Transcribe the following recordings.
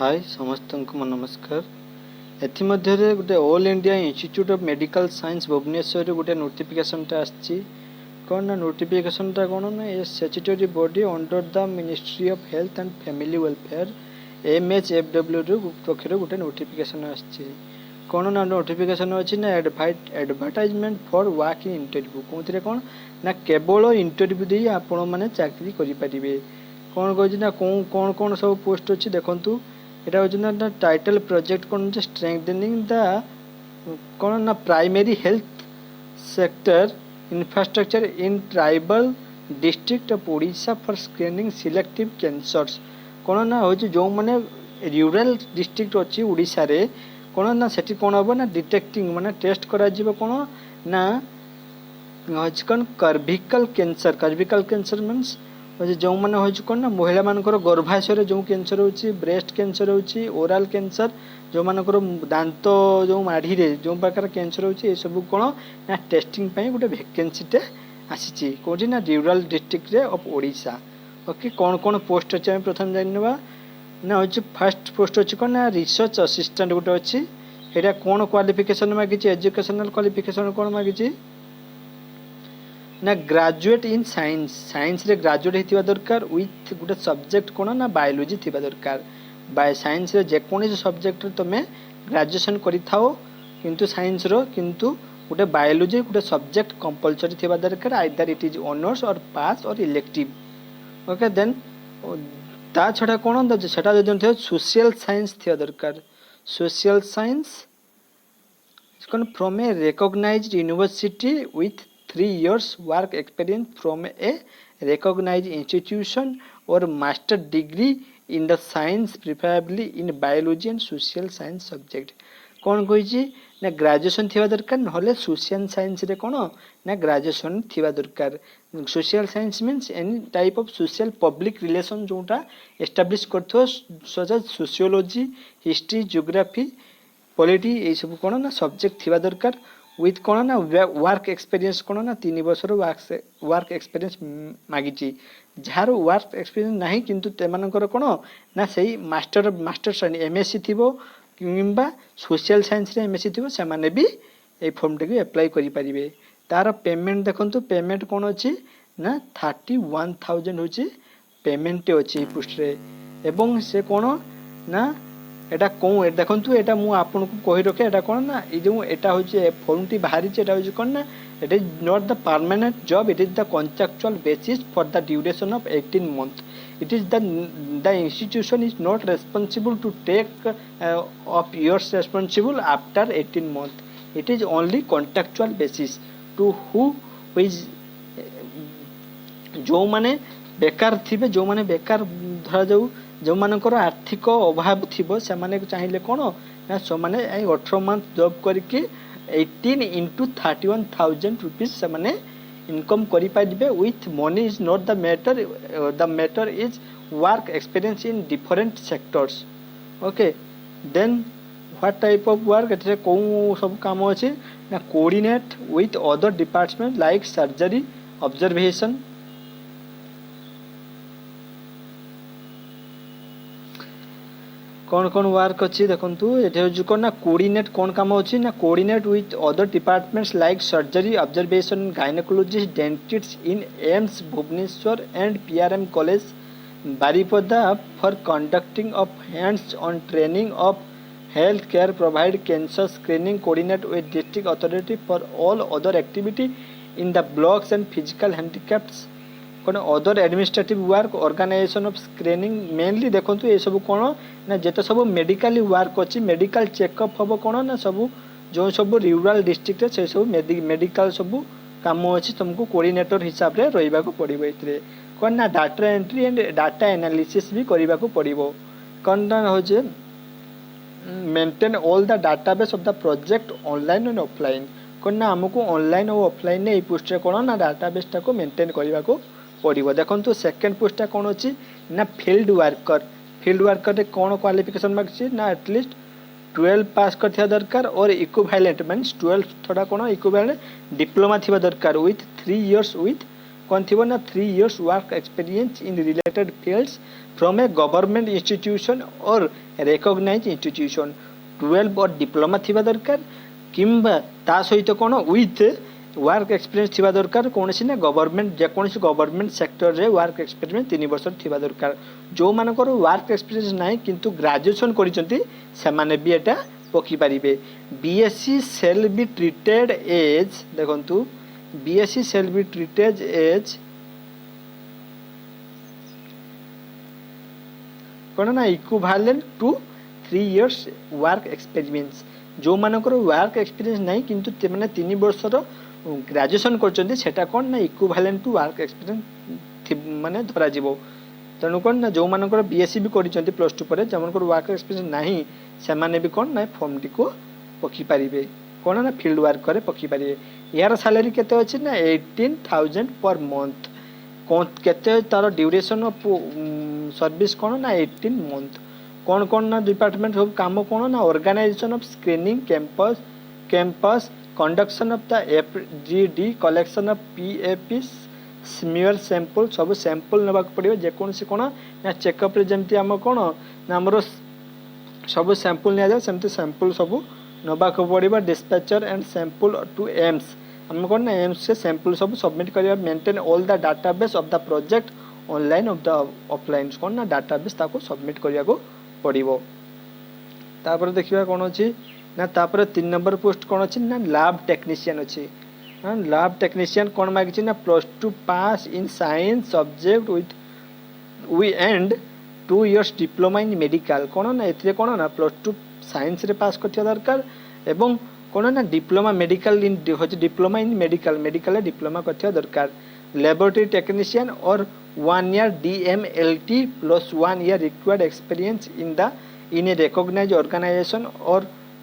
हाय समस्त को नमस्कार। एथिमध्यरे गोटे all India institute of medical science Bhubaneswar गोटे नोटिफिकेशनटा आसी कौन ना नोटिफिकेशनटा कौन ना a statutory body under the ministry of health and family welfare MHFW पक्षर गोटे नोटिफिकेशन आसी कौन ना नोटिफिकेशन अच्छी ना advertisement for work in interview कौन कौन ना केवल इंटरव्यू दे आपण मैंने चाकरी करें कौन कह ना कौन कौन सब पोस्ट अच्छी देखूँ এটা হচ্ছে না টাইটেল প্রজেক্ট কোন হচ্ছে স্ট্রেংথেনিং দ্য কোন না primary health sector infrastructure in tribal district of Odisha for screening selective cancers কোন না হচ্ছে যে মানে রুরাল ডিস্ট্রিক্ট অছি ওড়িশারে কোন না সেটি কোন হবো না ডিটেক্টিং মানে টেস্ট করা যাব কোন না হচ্ছে কোন কার্ভিকাল ক্যান্সর মিন্স जो मैंने हूँ कौन ना महिला मानकर गर्भाशय जो कैंसर हो ब्रेस्ट कैंसर हो ओराल कैंसर जो मानकर दांत जो माढ़ी जो प्रकार कैंसर हो सब कौन ना टेस्टिंग गोटे वैकेंसीटे आसी कौटी ना rural district of Odisha. Okay कौन कौन पोस्ट अच्छे आम प्रथम जानवा ना हूँ फास्ट पोस्ट अच्छी कौन ना रिसर्च असिस्टेंट गोटे अच्छी यहाँ कौन क्वालिफिकेशन मागिच एजुकेशनल क्वालिफिकेशन कौन मागिच ना ग्रेजुएट इन साइंस रे ग्रेजुएट होता दरकार विथ गोटे सब्जेक्ट कौन ना बायोलोजी थी दरकार साइंस रे जेकोसी सब्जेक्ट तुम ग्रेजुएशन करिथाओ किंतु साइंस रो किंतु गोटे बायोलोजी गोटे सब्जेक्ट कंपलसरी थी दरकार आइदर इट इज ऑनर्स और पास और इलेक्टिव। ओके देन ता छड़ा कौन सेटा जो सोशल साइंस थी दरकार सोशल साइंस कौन from a recognised university with 3 years work experience from a recognized institution or master degree in the science preferably in biology and social science subject कौन कही ना ग्रेजुएशन थी दरकार ना सोशल साइंस रे कौन ना ग्रेजुएशन थी दरकार। Social science means any type of social public relation जोटा एस्टाब्लिश कर such as sociology history geography polity ये सब कौन ना सब्जेक्ट थी दरकार विथ कौन ना वर्क एक्सपीरियंस कौन ना 3 वर्ष वर्क एक्सपीरियंस मागिची जार वर्क एक्सपीरियंस ना किंतु तेमानकर कौन ना सही मास्टर श्रेणी MSc थी कि सोशल साइंस रे MSc थी से माने भी ये फॉर्म टी एप्लाई करें तार पेमेंट देखो पेमेंट कौन अच्छी ना 31,000 हूँ पेमेंट अच्छी पोस्ट रे एवं से कौन ना एटा कौन देखो एटा मु आपन को कहि रखे एटा कौन ना ये जो एटा होची फॉर्म टी बाहरी एटा होची कौन ना it is not the permanent job it is the contractual basis for the duration of 18 months it is the institution is not responsible to take of yours responsible after 18 months it is only contractual basis to who is जो माने बेकार थिबे जो माने बेकार धरा जाऊ जो मानकर आर्थिक अभाव थी से चाहिए कौन ना से 18 month जॉब करके 18 into 31,000 रुपीज से इनकम करें with money is not the matter is work experience in different sectors. Okay then what type of work a कौ सब काम अच्छे ना coordinate with other department like surgery observation कौन कौन वर्क अच्छी देखो ये कौन ना कोऑर्डिनेट कौन काम अच्छी ना coordinate with other departments like surgery observation gynaecologist dentist in AIIMS Bhubaneswar and PRM college Baripada for conducting of hands on training of health care provide cancer screening coordinate with district authority for all other activity in the blocks and physical handicaps कौन other administrative work organisation of screening mainly देखो ये सब कौन ना जिते सब medical work अच्छी medical checkup हम कौन ना सब जो सब रूराल डिस्ट्रिक्ट से सब मेडिकल सब कम अच्छी तुमको कोऑर्डिनेटर हिसाब से रहा पड़ो ये कौन ना data entry and data analysis भी करने को पड़ो कौन ना हो maintain all the database of the project online and offline कौन ना आमको ऑनलाइन और ऑफलाइन ये पोस्ट कौन ना डाटाबेसटा को मेंटेन करने को पड़ो। देखो तो सेकेंड पोस्टा कौन अच्छी ना फील्ड वर्कर कौन क्वालिफिकेशन मांगी ना एटलिस्ट 12 पास कर दरकार और इक्विवेलेंट मीन्स 12 थोड़ा कौन इक्विवेलेंट डिप्लोमा थी दरकार विथ 3 years विथ कौन थी ना 3 years work experience in related fields from A government institution और रिकॉग्नाइज इंस्टीट्यूशन 12 और डिप्लोमा थिबा दरकार किंबा ता सहित कौन विथ वर्क एक्सपीरियंस थिबा दरकार कौन ना गवर्नमेंट जेकोसी गवर्नमेंट सेक्टर रे वर्क एक्सपीरियंस 3 वर्ष थिबा दरकार जो मानकर वर्क एक्सपीरियंस नाही किंतु ग्रेजुएशन करिसंती सेमाने भी एटा पकी पारिबे BSc shall be treated as देखंतु BSc shall be treated as कौन ना equivalent to 3 years work experience जो मानकर वर्क एक्सपीरियंस नहीं किंतु तेमने 3 वर्षर ग्रेजुएशन करछन्ती सेटा कौन ना इक्विवेलेंट टू वर्क एक्सपीरियंस माने धरा जीवो तेणु कौन ना जो मानकर बीएससी भी करिसंती प्लस 2 पर जमनकर वर्क एक्सपीरियंस नहीं से माने भी कौन ना फॉर्म टी को पकी पारिबे कौन ना फील्ड वर्क करे पकी पारिबे यार सैलरी केते अछि ना 18,000 पर मंथ कौन केते तार ड्यूरेशन ऑफ सर्विस कौन ना 18 मंथ कौन ना डिपार्टमेंट सब काम कौन ना organisation of screening campus conduction of the FGD collection of PAP smear sample सब सैंपल नबाक पड़ियो जेकोसी कौन ना चेकअप रे जेमती हम कौन ना हमरो सब सैंपल निया जाय सेमती सैंपल सब नबाक पड़िबा dispatcher and sample to AIIMS हम कौन ना एम्स से सैंपल सब सबमिट करिया maintain all the database of the project online of the offline कौन ना डाटाबेस ताको सबमिट करिया को पड़िबो तापर देखिबा कौन अछि ना तापर 3 नंबर पोस्ट कौन अछि ना लैब टेक्नीशियन अछि लैब टेक्नीशियन कौन मागिछि ना +2 pass in science subject with वी and 2 years diploma in medical कौन ना एथिरे कौन ना +2 साइंस रे पास करथिया दरकार एवं कौन ना डिप्लोमा मेडिकल इन होछि डिप्लोमा इन मेडिकल डिप्लोमा करथिया दरकार लैबोरेटरी टेक्नीशियन और 1 year DMLT plus 1 year required experience in a recognized organization or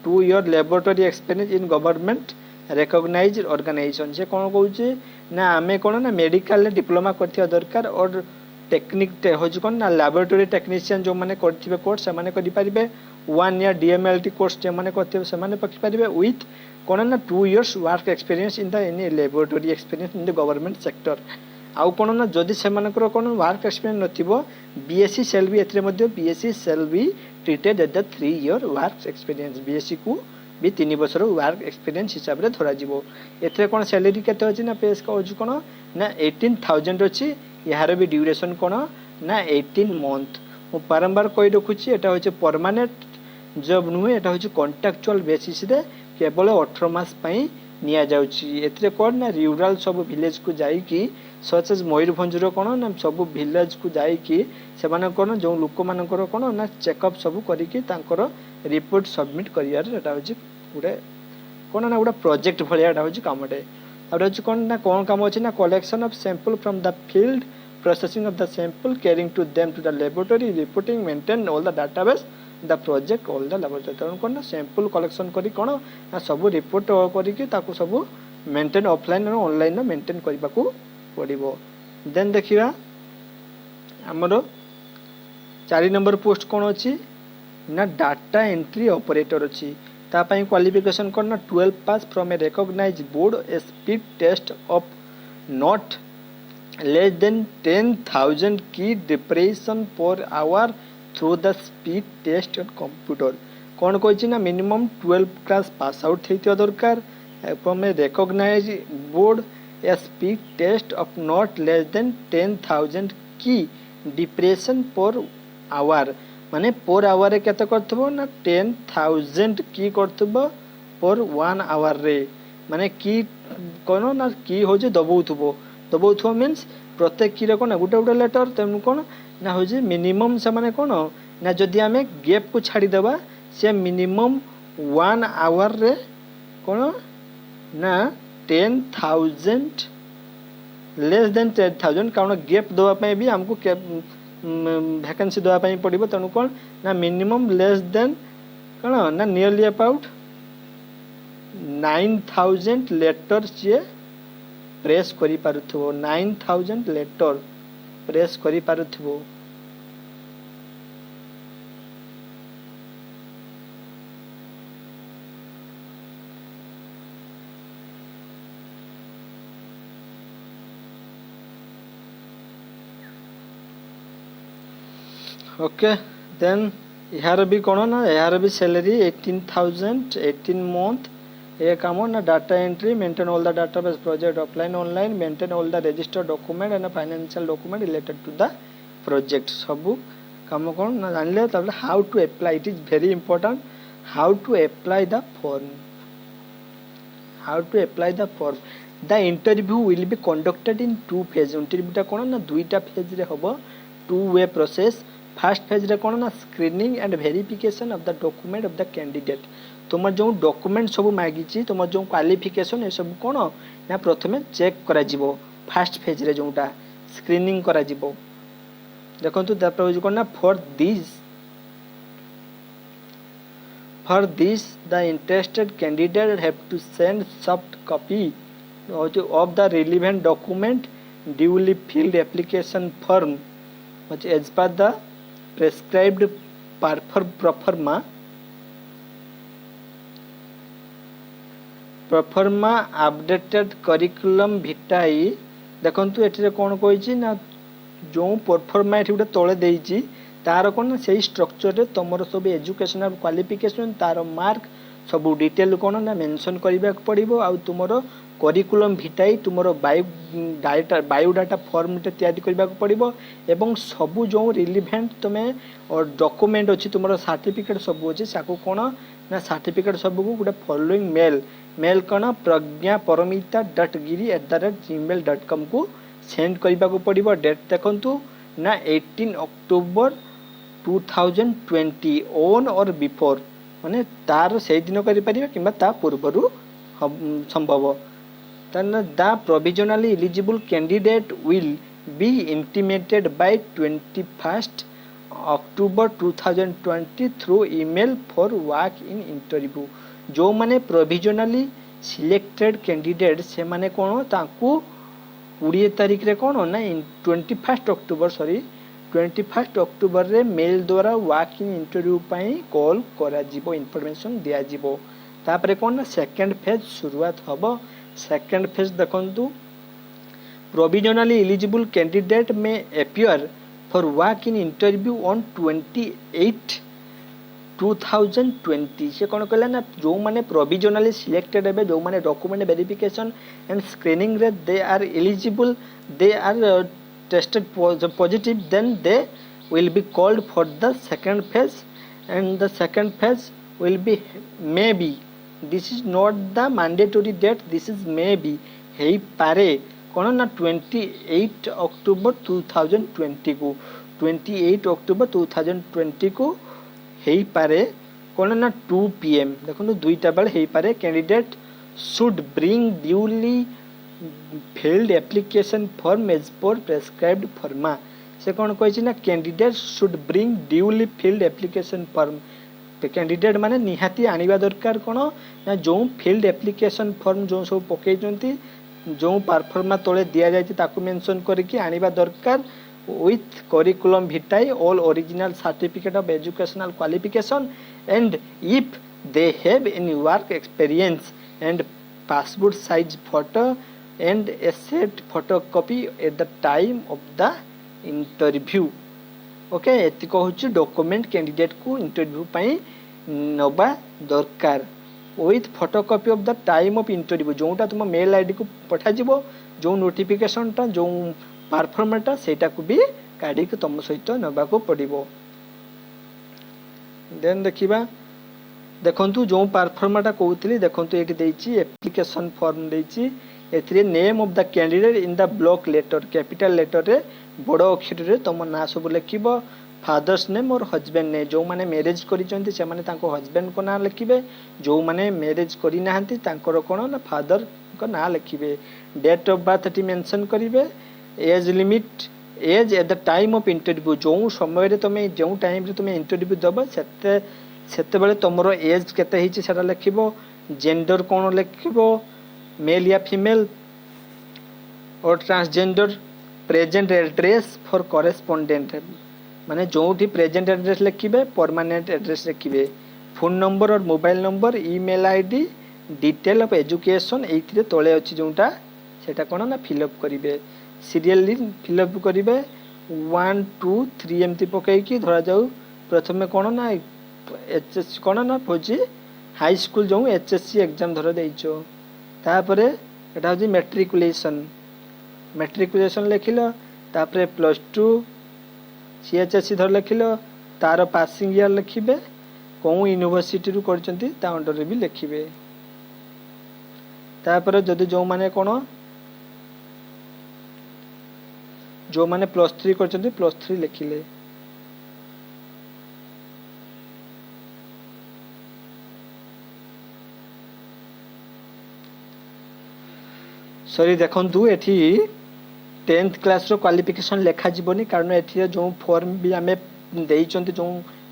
2 year laboratory experience in government recognized organization से कौन कहूँ ना आमे कौन ना मेडिकल डिप्लोमा करथिया दरकार और टेक्निक होछि कौन ना लैबोरेटरी टेक्नीशियन जो माने करथिबे कोर्स से माने करि परिबे 1 year DMLT कोर्स जे माने करथिबे से माने पकि परिबे विथ कौन ना 2 years work experience in the any laboratory experience in the government sector आउ कौन ना जदि से मानकर कौन वर्क एक्सपीरियंस नथिबो बीएससी सेल बी एथरे मध्ये BSc shall be treated at the 3 year work experience BSc को भी 3 वर्षर वर्क एक्सपीरियंस हिसाब रे धरा जीवो एथरे कौन सैलरी केते अछि ना पेस का होछि कौन ना 18,000 अछि यार भी ड्यूरेशन कौन ना 18 मंथ मु बारंबार कहि रखुछि एटा होछि परमानेंट जॉब नुहे एटा होछि कॉन्ट्रैक्चुअल बेसिस रे केवल 18 मास पई निया जाउछि एथरे कौन ना रूरल सब विलेज को जाई कि सच एज मयूरभंज कौन ना सब विलेज को जाई कि से माने कौन जो लोक मानकर कौन ना चेकअप सब करिकि तांकर रिपोर्ट सबमिट करियार एटा होछि गुडे कौन ना गुडा प्रोजेक्ट भलिया एटा होछि कामटे और होछि कौन काम होछि ना collection of sample from the field processing of the sample carrying to them to the laboratory reporting maintain all the database the project all the laboratory तेणु कौन ना सैंपल कलेक्शन करी कौन ना सब रिपोर्ट करिकि ताको सब मेंटेन ऑफलाइन और ऑनलाइन मेंटेन करबा को पड़िबो देन देखिबा हमरो 4 नंबर पोस्ट कौन अछि ना डाटा एंट्री ऑपरेटर अछि ता पई क्वालिफिकेशन कौन ना 12 pass from a recognised board a speed test of not less than 10,000 key depression per hour through the speed test on computer कौन कहछि ना मिनिमम 12 क्लास पास आउट हेतिया दरकार from a recognised board a speed test of not less than 10,000 key depression per our माने per hour रे केते करथबो ना 10,000 की करथबो पर 1 आवर रे माने की कोनो ना की हो जे दबौथबो मींस प्रत्येक की रे कोन गुटे गुटे लेटर तेनु कोन ना हो जे मिनिमम से माने कोन ना जदी हमें गैप को छाड़ी देबा से मिनिमम 1 आवर रे कोन ना 10,000 लेस देन 10,000 कारण गैप दवा पे भी हमको वैकेंसी दवा पे पड़िबो तनु कोन ना मिनिमम लेस देन कोन ना नियरली अबाउट 9,000 लेटर से प्रेस करि पारुथबो 9,000 लेटर प्रेस करि पारुथबो ओके देन यार भी कौन ना यार भी सैलरी 18,000 18 मंथ ये काम ना data entry maintain all the database project offline online maintain all the registered document and financial document related to the project सब काम कौन ना जानले तब how to apply it is very important how to apply the form how to apply the form the interview will be conducted in 2 phase इंटरव्यूटा कौन ना दुईटा फेज रे हम 2 वे प्रोसेस फास्ट फेज रे कौन ना screening and verification of the document of the candidate तुम जो डॉक्यूमेंट सब मागिची तुम जो क्वालिफिकेशन ये सब कौन ना प्रथमे चेक करा जिवो फास्ट फेज रे जोटा स्क्रीनिंग करा जिवो देखंतु तापर कौन ना for this the interested candidate have to send soft copy of the relevant document duly filled application form which as per the prescribed proforma updated curriculum vitae देखंतु एठी कोन कहिछि ना जो परफॉर्मा एठी गुटे तळे देइछि तार कौन ना से स्ट्रक्चर रे तुम सब एजुकेशनल क्वालिफिकेशन तार मार्क सब डिटेल कौन ना मेंशन करबा पड़िबो आ तुमरो करिकुलम भिटाई तुमरो बायोडाटा फॉर्म टे तैयारी करबा पड़िबो एवं सब जो रिलेवेंट तुमे और डॉक्यूमेंट अछि तुमरो सर्टिफिकेट सब अछि साको कोन ना सर्टिफिकेट सब को गुटे फॉलोइंग मेल कोन pragyaparamita.giri@gmail.com को सेंड करबा पड़िबो डेट देखंतु ना 18 अक्टोबर 2020 ऑन और बिफोर माने तार से दिन करि परिबा किबा ता पूर्वरु संभव तन the provisionally eligible candidate will be intimated by 21 October 2020 through email for work in interview जो माने प्रोविजनली सिलेक्टेड कैंडिडेट से माने कोन ताकू 20 तारिख रे कोन ना 21 अक्टोबर 21 अक्टोबर रे मेल द्वारा work in interview pi call करा जिवो इनफॉरमेशन दिया जिवो तापरे कोन ना सेकंड फेज शुरुआत हबो सेकंड फेज देखंतु प्रोविजनली एलिजिबल कैंडिडेट में appear for work in interview on 28 2020 से कौन कहला ना जो माने प्रोविजनली सिलेक्टेड हेबे जो माने डॉक्यूमेंट वेरिफिकेशन एंड स्क्रीनिंग रे they are eligible they are tested positive then they will be called for the second phase and the second phase will be maybe this is not the mandatory date this is maybe हेई पारे कौन ना 28 October 2020 को 28 October 2020 को हेई पारे कौन ना 2 PM देखो दुईटा बेल हेई पारे candidate should bring duly filled application form as per prescribed forma से कौन कहि ना candidate should bring duly field application form candidate माने निहाती आनिबा दरकार कोन ना जो फिल्ड एप्लिकेशन फॉर्म जो सब पके जंती जो परफॉर्मा तळे दिया जाय ताकू मेंशन करके आनिबा दरकार with curriculum vitae all original certificate of educational qualification and if they have any work experience and passport size photo and asset photocopy at the time of the interview okay एति कहूची document candidate को interview पाई नबा दरकार with photocopy of the time of interview जोटा तुम mail ID को पठा जिवो जो नोटिफिकेशन टा जो परफॉर्मेटा सेटा को भी काढी के तुम सहित नबा को पड़िबो देन देखिबा देखंतु जो परफॉर्मेटा कहउतली देखंतु एटी देइची एप्लीकेशन फॉर्म देइची एथिरे name of the candidate in the block letter capital letter रे बड़ अक्षर रे तुम ना सब लिखिबो फादर्स नेम और हस्बैंड ने जो माने मैरिज करिसंती से माने तांको हस्बैंड को ना लिखिबे जो माने मैरिज करि नाहंती तांकर कोन ना फादर को ना लिखिबे डेट ऑफ बर्थ टी मेंशन करिवे age limit age at the time of interview जो समय रे तुम जो टाइम रे तुम इंटरव्यू दबो सेते बेले तुमरो एज केते हिची सेटा लिखिबो जेंडर कोन लिखिबो मेल या फीमेल और transgender present address for correspondent माने जोठी प्रेजेंट एड्रेस लिखिबे परमानेंट एड्रेस लिखिबे फोन नंबर और mobile number email ID detail of education एथिरे तळे अछि जोटा सेटा कोन ना फिल अप करिवे सीरियली फिल अप करिवे 1 2 3 एमती पकईकी धरा जाऊ प्रथमे कौन ना एचएससी कौन ना खोजी हाई स्कूल जो एचएससी एग्जाम धर देइचो तापरे एटा होची मेट्रिकुलेशन लिखिल तापरे +2 सीएचएससी धर लिखिल तार पासिंग ईयर लिखिबे कौन यूनिवर्सिटी रु करचंती ता अंडर रे भी लिखिबे तापरे जदि जो माने कोन जो माने +3 करचंती +3 लिखिले सॉरी देखंतु एठी 10th क्लास रो क्वालिफिकेशन लेखा जीवनी कारण एठी जो फॉर्म भी आमे देइचंती जो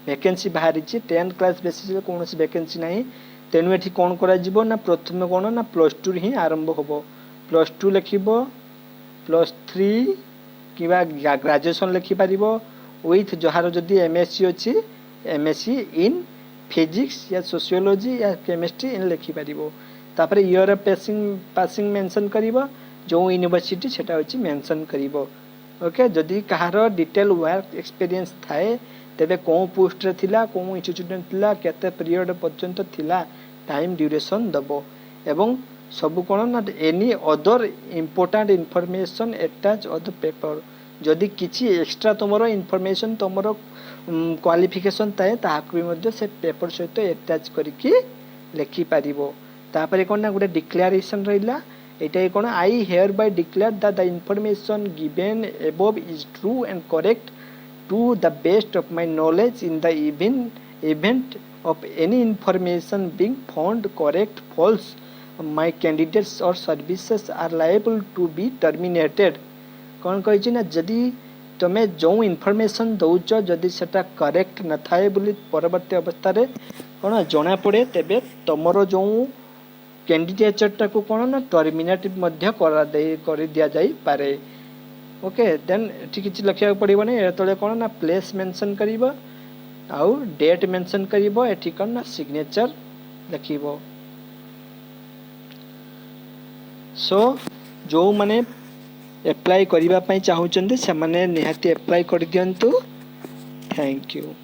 वैकेंसी बाहरी 10th क्लास बेसिस रे कोनोसी वैकेंसी नाही तेनु एठी कोन करा जीवो ना प्रथम कोन ना +2 ही आरंभ होबो +2 लिखिबो +3 किबा ग्रेजुएशन लिखि पारिबो विथ जहार जदी एमएससी अछि एमएससी इन फिजिक्स या सोशियोलॉजी या केमिस्ट्री इन लिखि पारिबो तापर ईयर ऑफ पासिंग मेंशन करिवो जो यूनिवर्सिटी सेटा होची मेंशन करिवो ओके जदी कहार डिटेल वर्क एक्सपीरियंस थाए तेबे को पोस्ट रे थिला को इंस्टीट्यूट थिला केते पीरियड पर्यंत थिला टाइम ड्यूरेशन दबो एवं सब कोन ना any other important information attach on the paper जदी किछि एक्स्ट्रा तमरो इंफॉर्मेशन तमरो क्वालिफिकेशन थाए ताहाक भी मध्ये से पेपर सहित अटैच करिकि लिखि पारिबो तापरे कोन ना गुटे डिक्लेरेशन रहिला एटा कोन I hereby declare that the information given above is true and correct to the best of my knowledge in the event of any information being found correct false my candidates or services are liable to be terminated कौन कही ना जदि तमे जो information दौच जदि सेटा correct न थाए बोली परवर्ती अवस्था रे कौन जना पड़े तेबे तमरो जो कैंडिडेटटा को कौन ना टर्मिनेट मध्य कर दिया जाई पारे ओके देन ठीक किछि लखिया पड़िबो नै एतले कोन ना प्लेस मेंशन करिवो आउ डेट मेंशन करिवो एठी कोन ना सिग्नेचर लिखिवो सो जो माने अप्लाई करिबा पई चाहू चंदी से माने निहाती अप्लाई कर दियंतु थैंक यू।